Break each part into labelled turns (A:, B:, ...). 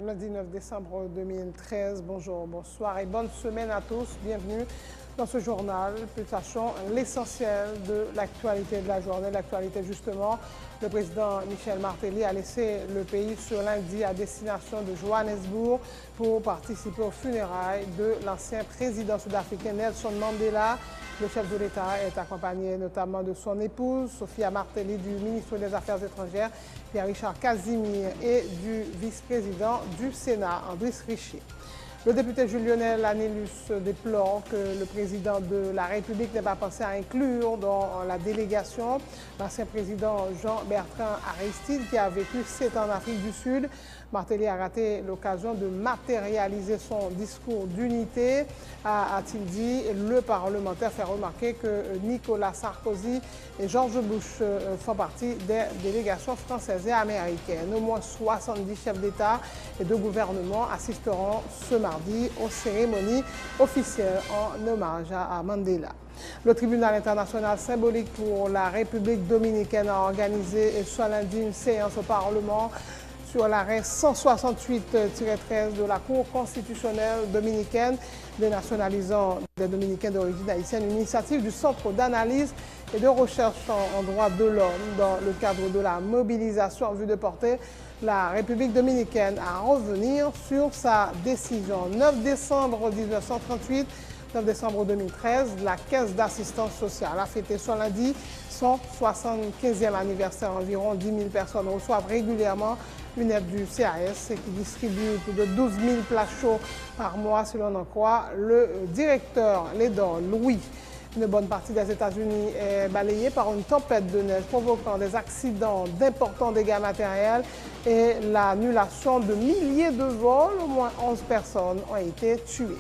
A: Lundi 9 décembre 2013, bonjour, bonsoir et bonne semaine à tous. Bienvenue dans ce journal. Sachons l'essentiel de l'actualité de la journée. L'actualité justement, le président Michel Martelly a laissé le pays ce lundi à destination de Johannesburg pour participer aux funérailles de l'ancien président sud-africain Nelson Mandela. Le chef de l'État est accompagné notamment de son épouse, Sophia Martelly, du ministre des Affaires étrangères, Pierre-Richard Casimir, et du vice-président du Sénat, Andris Richer. Le député Jules-Lionel Anélus déplore que le président de la République n'ait pas pensé à inclure dans la délégation l'ancien président Jean-Bertrand Aristide qui a vécu 7 ans en Afrique du Sud. Martelly a raté l'occasion de matérialiser son discours d'unité, a-t-il dit. Le parlementaire fait remarquer que Nicolas Sarkozy et George Bush font partie des délégations françaises et américaines. Au moins 70 chefs d'État et de gouvernement assisteront ce mardi aux cérémonies officielles en hommage à Mandela. Le tribunal international symbolique pour la République dominicaine a organisé ce lundi une séance au Parlement sur l'arrêt 168-13 de la Cour constitutionnelle dominicaine dénationalisant des Dominicains d'origine haïtienne, une initiative du Centre d'analyse et de recherche en droits de l'homme dans le cadre de la mobilisation en vue de porter la République dominicaine à revenir sur sa décision. 9 décembre 1938, 9 décembre 2013, la Caisse d'assistance sociale a fêté ce lundi son 75e anniversaire. Environ 10 000 personnes reçoivent régulièrement une aide du CAS qui distribue plus de 12 000 plats chauds par mois, si l'on en croit le directeur Lédor Louis. Une bonne partie des États-Unis est balayée par une tempête de neige provoquant des accidents d'importants dégâts matériels et l'annulation de milliers de vols. Au moins 11 personnes ont été tuées.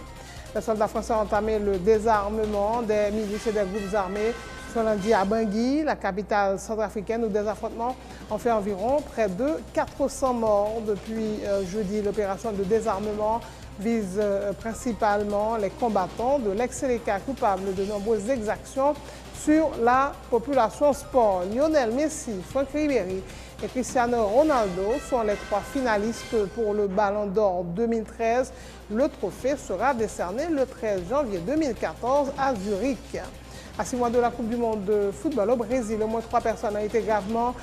A: Les soldats français ont entamé le désarmement des milices et des groupes armés ce lundi à Bangui, la capitale centrafricaine, où des affrontements ont fait environ près de 400 morts depuis jeudi. L'opération de désarmement vise principalement les combattants de l'ex-Séléka coupables de nombreuses exactions sur la population sport. Lionel Messi, Franck Ribéry et Cristiano Ronaldo sont les 3 finalistes pour le Ballon d'Or 2013. Le trophée sera décerné le 13 janvier 2014 à Zurich. À 6 mois de la Coupe du monde de football au Brésil, au moins 3 personnes ont été gravement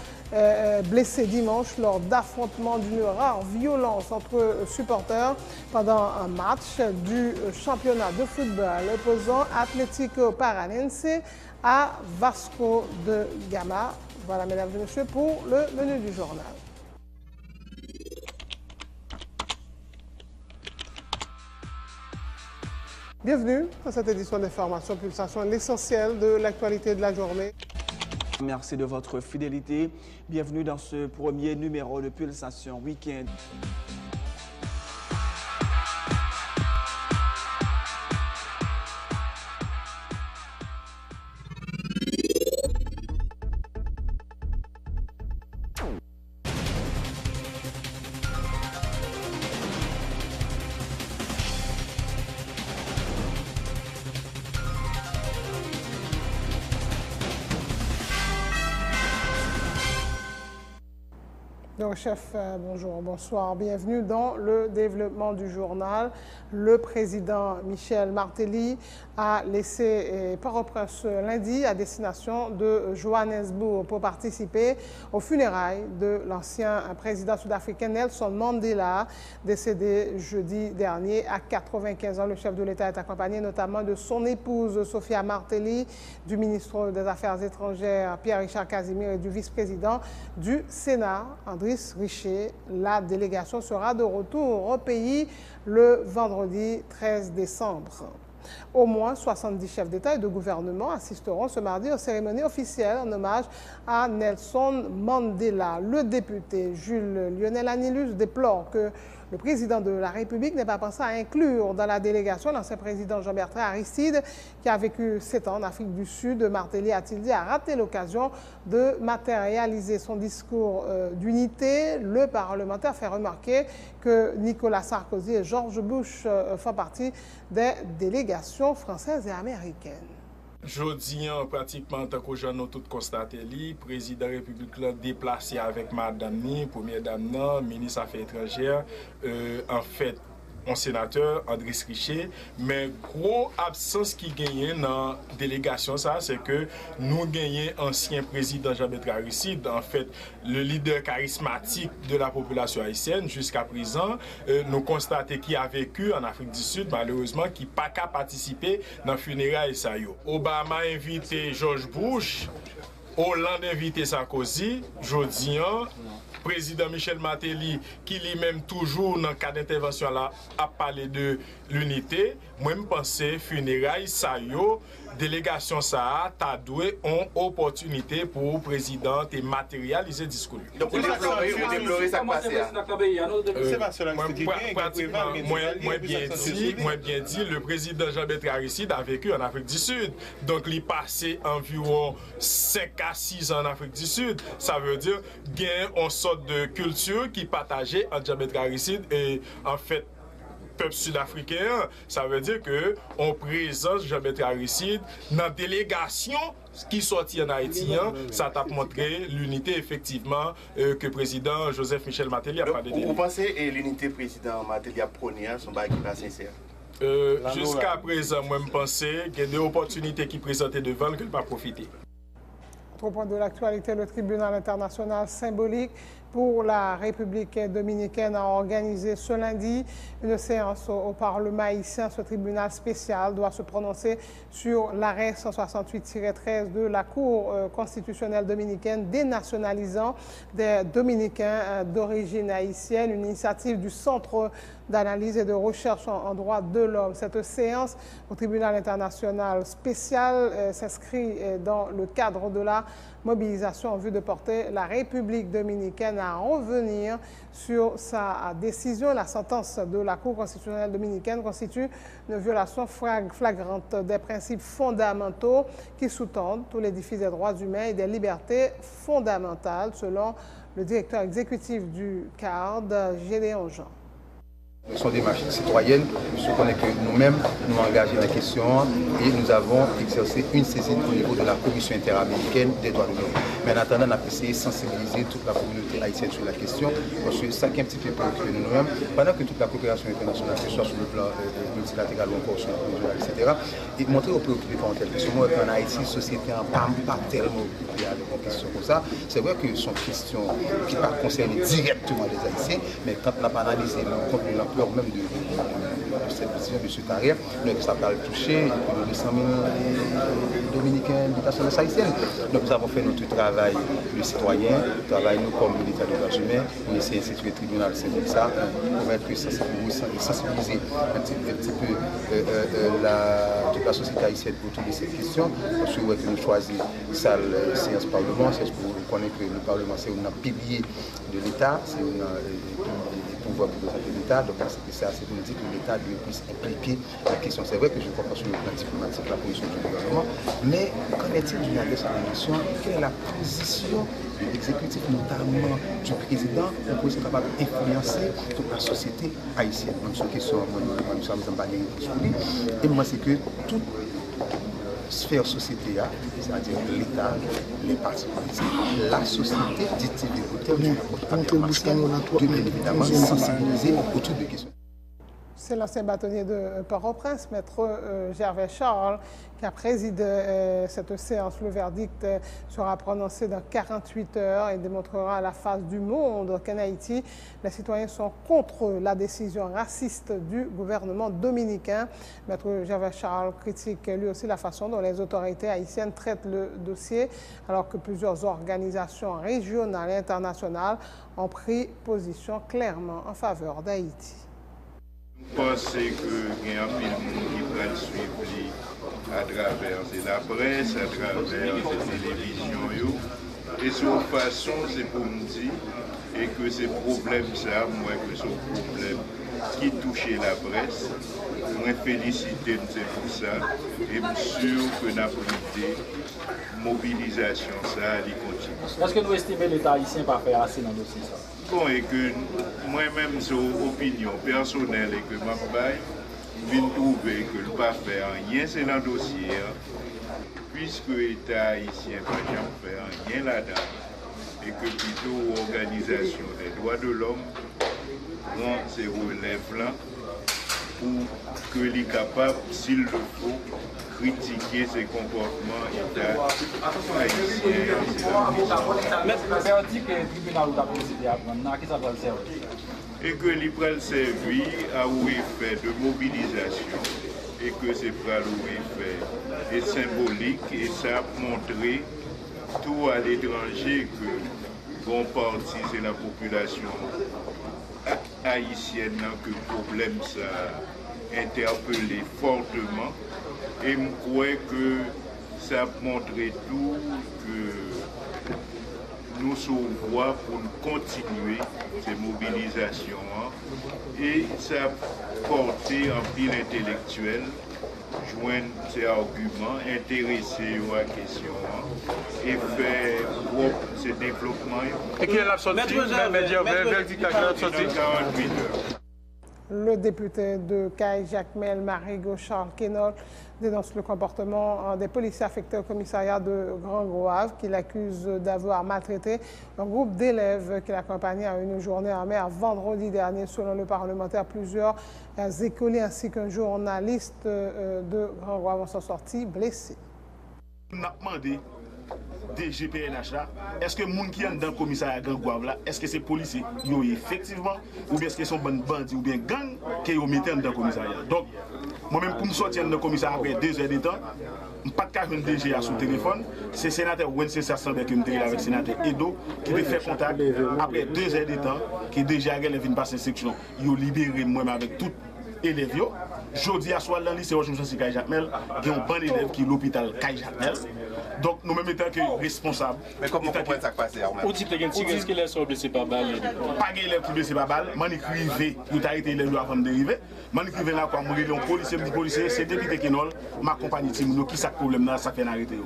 A: blessées dimanche lors d'affrontements d'une rare violence entre supporters pendant un match du championnat de football opposant Atlético Paranense à Vasco de Gama. Voilà, mesdames et messieurs, pour le menu du journal. Bienvenue à cette édition d'Information Pulsation, l'essentiel de l'actualité de la journée.
B: Merci de votre fidélité. Bienvenue dans ce premier numéro de Pulsation Week-end.
A: Donc, chef, bonjour, bonsoir, bienvenue dans le développement du journal. Le président Michel Martelly a laissé Port-au-Prince lundi à destination de Johannesburg pour participer aux funérailles de l'ancien président sud-africain Nelson Mandela, décédé jeudi dernier à 95 ans. Le chef de l'État est accompagné notamment de son épouse Sophia Martelly, du ministre des Affaires étrangères Pierre-Richard Casimir et du vice-président du Sénat, Andris Richer. La délégation sera de retour au pays le vendredi 13 décembre. Au moins 70 chefs d'État et de gouvernement assisteront ce mardi aux cérémonies officielles en hommage à Nelson Mandela. Le député Jules-Lionel Anélus déplore que le président de la République n'ait pas pensé à inclure dans la délégation l'ancien président Jean-Bertrand Aristide, qui a vécu 7 ans en Afrique du Sud. Martelly, a-t-il dit, a raté l'occasion de matérialiser son discours d'unité. Le parlementaire fait remarquer que Nicolas Sarkozy et George Bush font partie des délégations françaises et américaines.
C: Jodi, pratiquement, tant que j'en ai tout constaté, le président de la République l'a déplacé avec madame ni, première dame, ministre des Affaires étrangères, en fait, un sénateur, André Richer, mais gros absence qui gagne dans la délégation, ça, c'est que nous gagnons ancien président Jean-Bertrand Aristide, en fait, le leader charismatique de la population haïtienne jusqu'à présent, nous constatons qu'il a vécu en Afrique du Sud, malheureusement, qui n'a pas qu'à participer dans le funérailles. Obama a invité George Bush, Hollande a invité Sarkozy, jodi président Michel Martelly, qui lui-même toujours dans le cas d'intervention là, a parlé de l'unité. Moi, je pense funérailles, ça yo, délégation ça a doué une opportunité pour le président de matérialiser le discours.
D: Donc, vous déplorez ça passé.
C: Moi, bien dit, le président Jean-Bertrand Aristide a vécu en Afrique du Sud. Donc, il est passé environ 5 à 6 ans en Afrique du Sud. Ça veut dire qu'il y a une sorte de culture qui est partagée entre Jean-Bertrand Aristide et, en fait, peuple sud-africain. Ça veut dire que on présente Jean-Bertrand Aristide dans la délégation qui sortit en Haïti, ça t'a montré l'unité effectivement que le président Joseph Michel Martelly a parlé de.
D: Vous pensez que l'unité président Martelly a prôné son bail qui n'est pas sincère?
C: Jusqu'à présent, moi je pense qu'il y a des opportunités qui présentaient devant qu'elle va profiter.
A: Au point de l'actualité, le tribunal international symbolique pour la République dominicaine a organisé ce lundi une séance au Parlement haïtien. Ce tribunal spécial doit se prononcer sur l'arrêt 168-13 de la Cour constitutionnelle dominicaine dénationalisant des Dominicains d'origine haïtienne, une initiative du Centre d'analyse et de recherche en droits de l'homme. Cette séance au tribunal international spécial s'inscrit dans le cadre de la mobilisation en vue de porter la République dominicaine à revenir sur sa décision. La sentence de la Cour constitutionnelle dominicaine constitue une violation flagrante des principes fondamentaux qui sous-tendent tout l'édifice des droits humains et des libertés fondamentales, selon le directeur exécutif du CARD, Gédéon Jean.
E: Ce sont des marches citoyennes, je connais que nous-mêmes nous engagés dans la question et nous avons exercé une saisine au niveau de la Commission interaméricaine des droits de l'homme. Mais en attendant, on a essayé de sensibiliser toute la communauté haïtienne sur la question, parce que ça qui est un petit peu préoccupé nous-mêmes, pendant que toute la coopération internationale, que ce soit sur le plan multilatéral ou encore sur le plan régional, etc., et montrer aux préoccupés par telle question. Moi, en Haïti, la société n'a pas tellement occupée avec une question comme ça. C'est vrai que ce sont questions qui ne concernent pas directement les Haïtiens, mais quand on n'a pas analysé l'ampleur même de cette décision de ce carrière, ça va toucher plus de 200 000 Dominicains d'habitation haïtienne. Donc nous avons fait notre travail de citoyen, travail nous comme l'État des droits humains, on essaie d'instituer le tribunal, c'est comme ça, pour être sensibiliser un petit peu toute la société haïtienne pour toutes ces questions. Parce que nous choisissons salle séance Parlement, c'est pour connaître que le Parlement c'est un pilier de l'État, c'est un pouvoir de l'État, donc c'est ça, c'est pour nous dire que l'État puisse impliquer la question. C'est vrai que je ne crois pas sur le plan diplomatique la position du gouvernement, mais qu'en est-il d'une adresse à la nation? Quelle est la position de l'exécutif, notamment du président, pour être capable d'influencer toute la société haïtienne? Donc, c'est une question, nous sommes en bannière et moi, c'est que toute sphère société, c'est-à-dire l'État, les partis politiques, la société, dit-il des côtés, de bien évidemment sensibiliser autour de questions.
A: C'est l'ancien bâtonnier de Port-au-Prince, maître Gervais Charles, qui a présidé cette séance. Le verdict sera prononcé dans 48 heures et démontrera à la face du monde qu'en Haïti, les citoyens sont contre la décision raciste du gouvernement dominicain. Maître Gervais Charles critique lui aussi la façon dont les autorités haïtiennes traitent le dossier, alors que plusieurs organisations régionales et internationales ont pris position clairement en faveur d'Haïti.
F: Je pense que y a un peu de monde qui va suivre à travers la presse, à travers la télévision. Et sur façon, c'est pour me dire et que ces problèmes, ça, moi, que ce problème qui touchait la presse, moi, féliciter pour ça et je suis sûr que la mobilisation, ça, elle continue.
G: Est-ce que nous estimons que l'État haïtien pas faire assez dans le dossier?
F: Bon, et que moi-même, c'est une opinion personnelle et que je viens trouver que le pas faire rien, c'est dans le dossier. puisque l'État haïtien va jamais faire rien là-dedans, et que plutôt l'Organisation des droits de l'homme prend ces relèves-là pour que les capables, s'il le faut, critiquer ces comportements d'État haïtien.
G: Mais c'est un dit que le tribunal a procédé à prendre, qui ça va le servir?
F: Et que l'IPRAL servi à un effet de mobilisation et que c'est pas un effet symbolique et ça a montré tout à l'étranger que bon parti c'est la population haïtienne que le problème ça a interpellé fortement et je crois que ça a montré tout que nous sommes voie pour continuer ces mobilisations et ça a porté en pile intellectuel joindre ces arguments, intéresser à la question et faire ce développement.
H: Et qui est la sortie?
A: Le député de Caille-Jacmel, Marigot Charles Kenol, dénonce le comportement des policiers affectés au commissariat de Grand-Goâve, qu'il accuse d'avoir maltraité un groupe d'élèves qu'il accompagnait à une journée en mer vendredi dernier. Selon le parlementaire, plusieurs écoliers ainsi qu'un journaliste de Grand-Goâve sont sortis blessés.
I: On a demandé DGPNH là, est-ce que les gens qui sont dans le commissariat Grand-Goâve là, est-ce que c'est policiers effectivement, ou bien est-ce que c'est un bandit ou bien gang qui ont mis dans le commissariat. Donc, moi-même, pour me sortir dans le commissariat après 2 heures de temps, je n'ai pas de cas de DG sur le téléphone. C'est le sénateur Wences Sassambe qui me dit avec le sénateur Edo qui a fait contact après 2 heures de temps, qui déjà vient passer section. Il a libéré moi-même avec tout élèves. Jeudi à soir dans le lycée Washington Caille-Jacmel, il y a un bon élève qui est à l'hôpital Caille-Jacmel. Donc nous-mêmes étant que responsables.
E: Mais comment vous comprenez ça qui passe?
G: Ou dit est-ce que les sont blessés par balle?
I: Pas de élèves qui blessés par balle. Je écrivais, il a arrêté l'élève avant de dériver. Je écrivais là quoi, je suis policier, je dis policier, c'est député Kenol, ma compagnie Timouno, qui ça problème là, ça fait arrêter.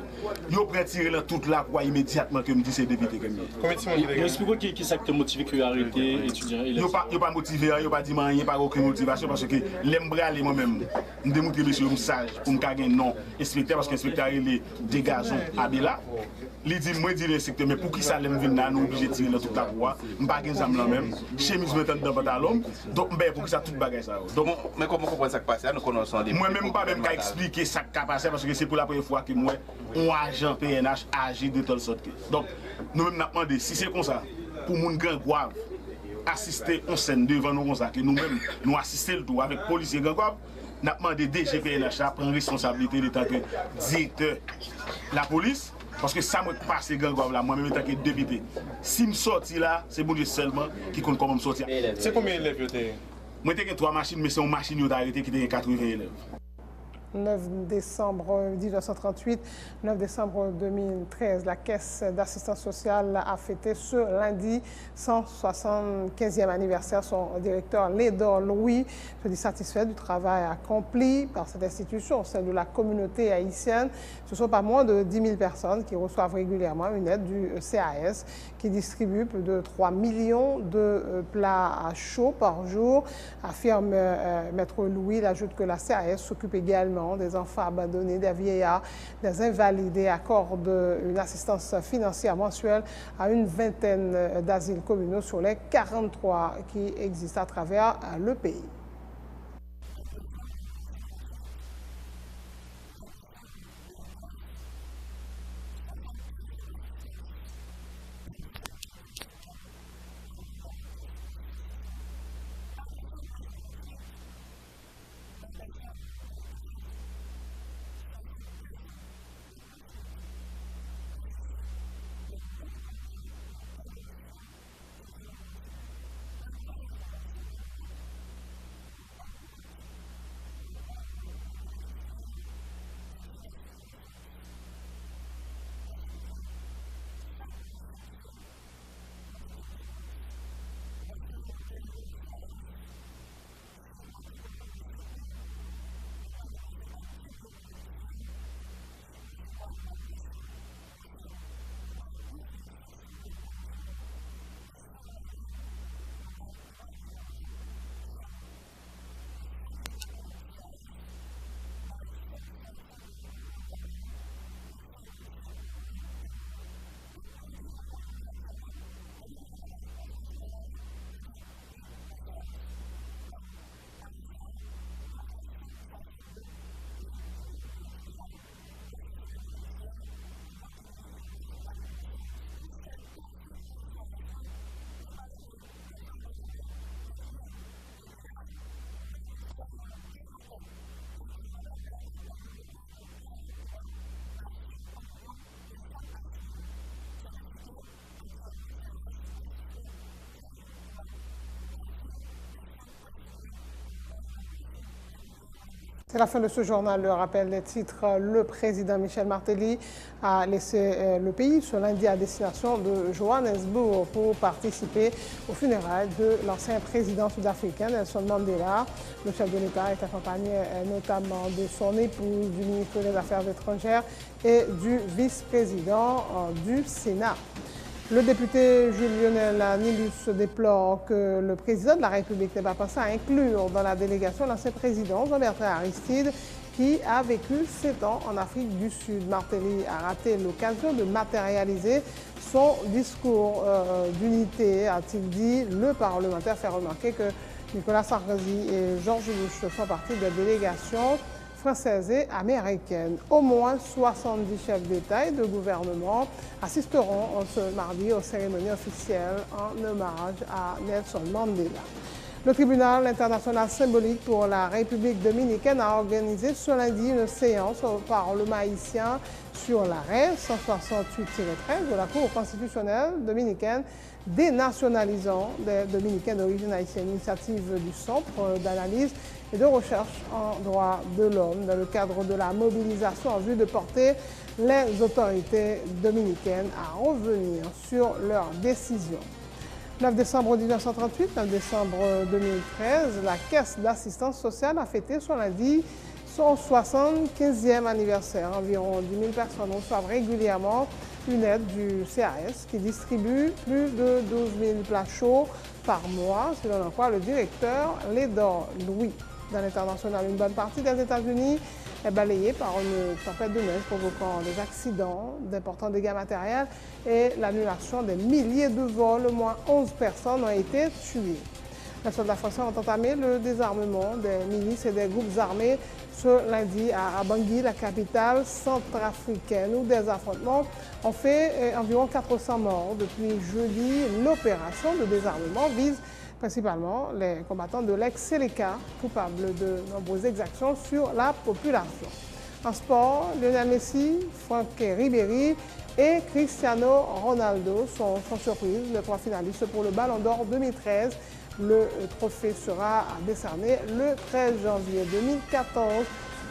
I: Ils ont pris tirer toute la quoi immédiatement que me dit c'est député Kenol.
G: Mais expliquez qui ça te motive que arrêter étudiant?
I: Ils n'ont pas motivé, ils n'ont pas dit rien, pas aucune motivation parce que l'aime braler moi-même. Je démontre monsieur un sage pour me gagner non inspecteur parce que l'inspecteur il est dégazon à Bela. Il dit moi dit l'inspecteur mais pour qui ça l'aime venir là nous obligé tirer dans toute la voie, me pas gain zam là même, chemise mettant dans pantalon. Donc ben pour que ça toute bagaille ça. Donc
E: mais comment comprendre ça qui passe? Nous connaissons des
I: moi même pas même qu'à expliquer ça qui passe parce que c'est pour la première fois que moi un agent PNH agit de telle sorte que. Donc nous même n'a demandé si c'est comme ça pour mon Grand-Goâve assister en scène devant nous comme ça que nous-mêmes nous assister le tout avec policier Grand-Goâve. Nous avons demandé DGPNH à prendre responsabilité de tant que directeur de la police, parce que ça me passe Grand-Goâve là, moi-même en tant que député. Si je sortis là, c'est bon Dieu seulement qui compte comment me sortir.
H: C'est combien d'élèves?
I: Moi, j'ai 3 machines, mais c'est une machine qui a arrêté qui a 80 élèves.
A: 9 décembre 1938, 9 décembre 2013, la Caisse d'assistance sociale a fêté ce lundi 175e anniversaire. Son directeur, Lédor Louis, se dit satisfait du travail accompli par cette institution, celle de la communauté haïtienne. Ce sont pas moins de 10 000 personnes qui reçoivent régulièrement une aide du CAS qui distribue plus de 3 millions de plats chauds par jour, affirme Maître Louis. Il ajoute que la CAS s'occupe également des enfants abandonnés, des vieillards, des invalides et accorde une assistance financière mensuelle à une vingtaine d'asiles communaux sur les 43 qui existent à travers le pays. C'est la fin de ce journal. Le rappel des titres. Le président Michel Martelly a laissé le pays ce lundi à destination de Johannesburg pour participer aux funérailles de l'ancien président sud-africain Nelson Mandela. Le chef de l'État est accompagné notamment de son épouse, du ministre des Affaires étrangères et du vice-président du Sénat. Le député Jules-Lionel Nilus déplore que le président de la République n'ait pas pensé à inclure dans la délégation l'ancien président Jean-Bertrand Aristide qui a vécu 7 ans en Afrique du Sud. Martelly a raté l'occasion de matérialiser son discours d'unité, a-t-il dit. Le parlementaire fait remarquer que Nicolas Sarkozy et Georges Bush font partie des délégations françaises et américaines. Au moins 70 chefs d'État et de gouvernement assisteront ce mardi aux cérémonies officielles en hommage à Nelson Mandela. Le tribunal international symbolique pour la République dominicaine a organisé ce lundi une séance au Parlement haïtien sur l'arrêt 168-13 de la Cour constitutionnelle dominicaine dénationalisant des Dominicains d'origine haïtienne, initiative du Centre d'analyse et de recherche en droits de l'homme dans le cadre de la mobilisation en vue de porter les autorités dominicaines à revenir sur leurs décisions. 9 décembre 1938, 9 décembre 2013, la Caisse d'assistance sociale a fêté ce lundi son 75e anniversaire. Environ 10 000 personnes reçoivent régulièrement une aide du CAS qui distribue plus de 12 000 plats chauds par mois, selon en quoi le directeur Lédor Louis. Dans l'international, une bonne partie des États-Unis est balayée par une tempête de neige provoquant des accidents, d'importants dégâts matériels et l'annulation des milliers de vols. Au moins 11 personnes ont été tuées. Les soldats français ont entamé le désarmement des milices et des groupes armés ce lundi à Bangui, la capitale centrafricaine, où des affrontements ont fait environ 400 morts. Depuis jeudi, l'opération de désarmement vise principalement les combattants de l'ex-Séléka, coupables de nombreuses exactions sur la population. En sport, Lionel Messi, Franck Ribéry et Cristiano Ronaldo sont sans surprise les 3 finalistes pour le Ballon d'Or 2013. Le trophée sera décerné le 13 janvier 2014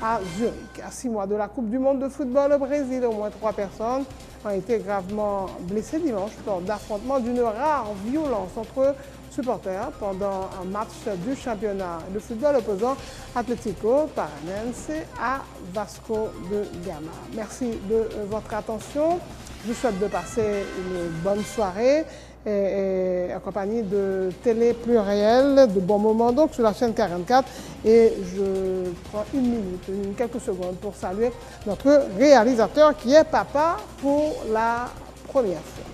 A: à Zurich. À 6 mois de la Coupe du monde de football au Brésil, au moins 3 personnes ont été gravement blessées dimanche lors d'affrontements d'une rare violence entre supporters pendant un match du championnat de football opposant Atlético Paranense à Vasco de Gama. Merci de votre attention. Je vous souhaite de passer une bonne soirée et accompagné de Télé Pluriel, de bons moments donc sur la chaîne 44. Et je prends quelques secondes pour saluer notre réalisateur qui est papa pour la première fois.